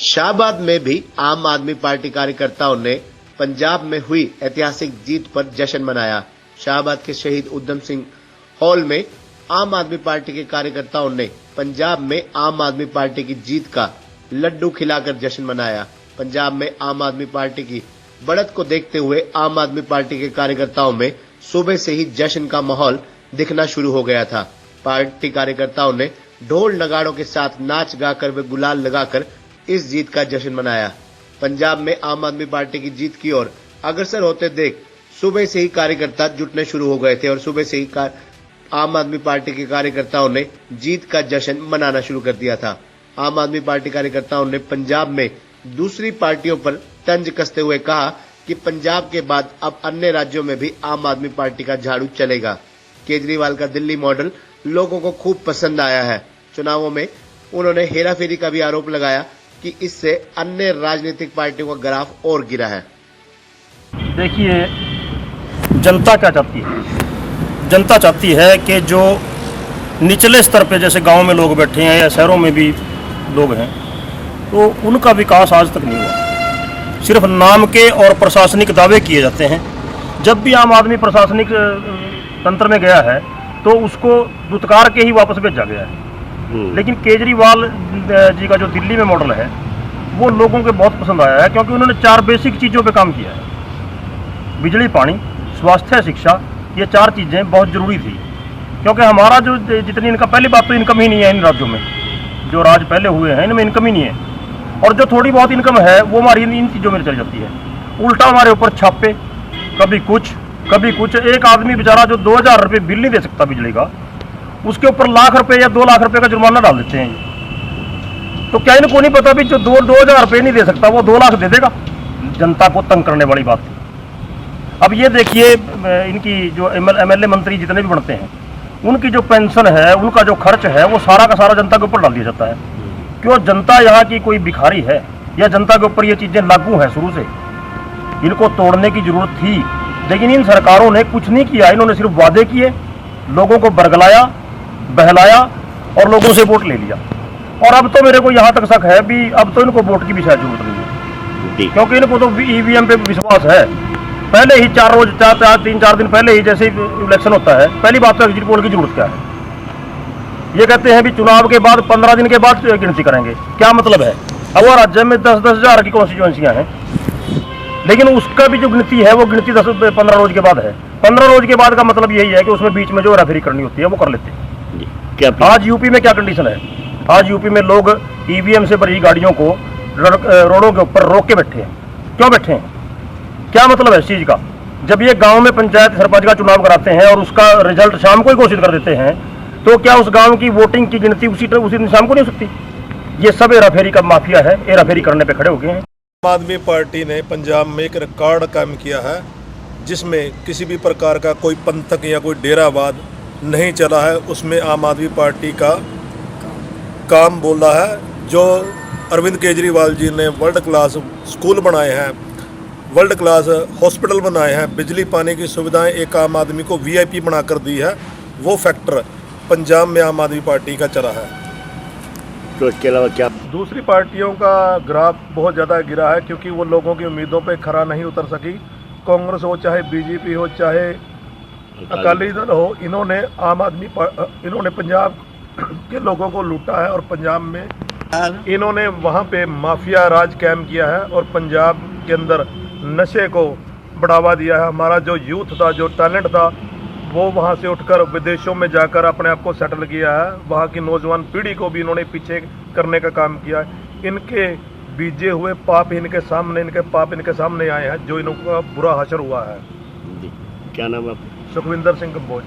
शाहबाद में भी आम आदमी पार्टी कार्यकर्ताओं ने पंजाब में हुई ऐतिहासिक जीत पर जश्न मनाया। शाहबाद के शहीद उधम सिंह हॉल में आम आदमी पार्टी के कार्यकर्ताओं ने पंजाब में आम आदमी पार्टी की जीत का लड्डू खिलाकर जश्न मनाया। पंजाब में आम आदमी पार्टी की बढ़त को देखते हुए आम आदमी पार्टी के कार्यकर्ताओं में सुबह से ही जश्न का माहौल दिखना शुरू हो गया था। पार्टी कार्यकर्ताओं ने ढोल नगाड़ों के साथ नाच गाकर व गुलाल लगाकर इस जीत का जश्न मनाया। पंजाब में आम आदमी पार्टी की जीत की ओर अग्रसर होते देख सुबह से ही कार्यकर्ता जुटने शुरू हो गए थे और सुबह से ही आम आदमी पार्टी के कार्यकर्ताओं ने जीत का जश्न मनाना शुरू कर दिया था। आम आदमी पार्टी कार्यकर्ताओं ने पंजाब में दूसरी पार्टियों पर तंज कसते हुए कहा कि पंजाब के बाद अब अन्य राज्यों में भी आम आदमी पार्टी का झाड़ू चलेगा। केजरीवाल का दिल्ली मॉडल लोगों को खूब पसंद आया है। चुनावों में उन्होंने हेराफेरी का भी आरोप लगाया कि इससे अन्य राजनीतिक पार्टियों का ग्राफ और गिरा है। देखिए, जनता क्या चाहती है? जनता चाहती है कि जो निचले स्तर पे जैसे गांव में लोग बैठे हैं या शहरों में भी लोग हैं, तो उनका विकास आज तक नहीं हुआ। सिर्फ नाम के और प्रशासनिक दावे किए जाते हैं। जब भी आम आदमी प्रशासनिक तंत्र में गया है तो उसको दुत्कार के ही वापस भेजा गया है। लेकिन केजरीवाल जी का जो दिल्ली में मॉडल है वो लोगों को बहुत पसंद आया है, क्योंकि उन्होंने 4 बेसिक चीज़ों पे काम किया है। बिजली, पानी, स्वास्थ्य, शिक्षा, ये 4 चीज़ें बहुत ज़रूरी थी, क्योंकि हमारा जो जितनी इनका, पहली बात तो इनकम ही नहीं है इन राज्यों में। जो राज्य पहले हुए हैं इनमें इनकम ही नहीं है, और जो थोड़ी बहुत इनकम है वो हमारी इन चीज़ों में चल जाती है। उल्टा हमारे ऊपर छापे, कभी कुछ कभी कुछ। एक आदमी बेचारा जो 2000 रुपये बिल नहीं दे सकता बिजली का, उसके ऊपर लाख रुपए या 2 लाख रुपए का जुर्माना डाल देते हैं। तो क्या इनको नहीं पता भी जो 2000 रुपये नहीं दे सकता वो 2 लाख दे देगा? जनता को तंग करने वाली बात थी। अब ये देखिए, इनकी जो MLA मंत्री जितने भी बनते हैं, उनकी जो पेंशन है, उनका जो खर्च है, वो सारा का सारा जनता के ऊपर डाल दिया जाता है। क्यों? जनता यहाँ की कोई भिखारी है या जनता के ऊपर ये चीज़ें लागू हैं शुरू से? इनको तोड़ने की जरूरत थी, लेकिन इन सरकारों ने कुछ नहीं किया। इन्होंने सिर्फ वादे किए, लोगों को बरगलाया, बहलाया और लोगों से वोट ले लिया। और अब तो मेरे को यहाँ तक शक है भी अब तो इनको वोट की भी शायद जरूरत नहीं है, क्योंकि इनको तो EVM पे विश्वास है। पहले ही 3-4 दिन पहले ही जैसे इलेक्शन होता है, पहली बात तो एग्जिट पोल की जरूरत क्या है? ये कहते हैं भी चुनाव के बाद 15 दिन के बाद गिनती करेंगे। क्या मतलब है? अब वो राज्य में 10-10 हज़ार की कॉन्स्टिट्यूएंसियाँ हैं, लेकिन उसका भी जो गिनती है वो गिनती 10-15 रोज के बाद है। 15 रोज के बाद का मतलब यही है कि उसमें बीच में जो हेराफेरी करनी होती है वो कर लेते हैं। आज यूपी में क्या कंडीशन है? आज यूपी में लोग EVM से भरी गाड़ियों को रोडों के ऊपर रोक के बैठे हैं। क्यों बैठे हैं? क्या मतलब है इस चीज़ का? जब ये गांव में पंचायत सरपंच का चुनाव कराते हैं और उसका रिजल्ट शाम को ही घोषित कर देते हैं, तो क्या उस गांव की वोटिंग की गिनती उसी दिन शाम को नहीं हो सकती? ये सब हेराफेरी का माफिया है, हेराफेरी करने पे खड़े हो गए हैं। आम आदमी पार्टी ने पंजाब में एक रिकॉर्ड काम किया है, जिसमें किसी भी प्रकार का कोई पंथक या कोई डेरावाद नहीं चला है। उसमें आम आदमी पार्टी का काम बोला है। जो अरविंद केजरीवाल जी ने वर्ल्ड क्लास स्कूल बनाए हैं, वर्ल्ड क्लास हॉस्पिटल बनाए हैं, बिजली पानी की सुविधाएं एक आम आदमी को VIP बनाकर दी है, वो फैक्टर पंजाब में आम आदमी पार्टी का चला है। तो इसके अलावा क्या? दूसरी पार्टियों का ग्राफ बहुत ज़्यादा गिरा है, क्योंकि वो लोगों की उम्मीदों पे खरा नहीं उतर सकी। कांग्रेस हो, चाहे BJP हो, चाहे अकाली दल हो, इन्होंने पंजाब के लोगों को लूटा है और पंजाब में इन्होंने वहाँ पे माफिया राज कायम किया है और पंजाब के अंदर नशे को बढ़ावा दिया है। हमारा जो यूथ था, जो टैलेंट था, वो वहाँ से उठकर विदेशों में जाकर अपने आप को सेटल किया है। वहाँ की नौजवान पीढ़ी को भी इन्होंने पीछे करने का काम किया है। इनके बीजे हुए पाप इनके सामने आए हैं, जो इनका बुरा हशर हुआ है। क्या नाम है? सुखविंदर सिंह कंबोज।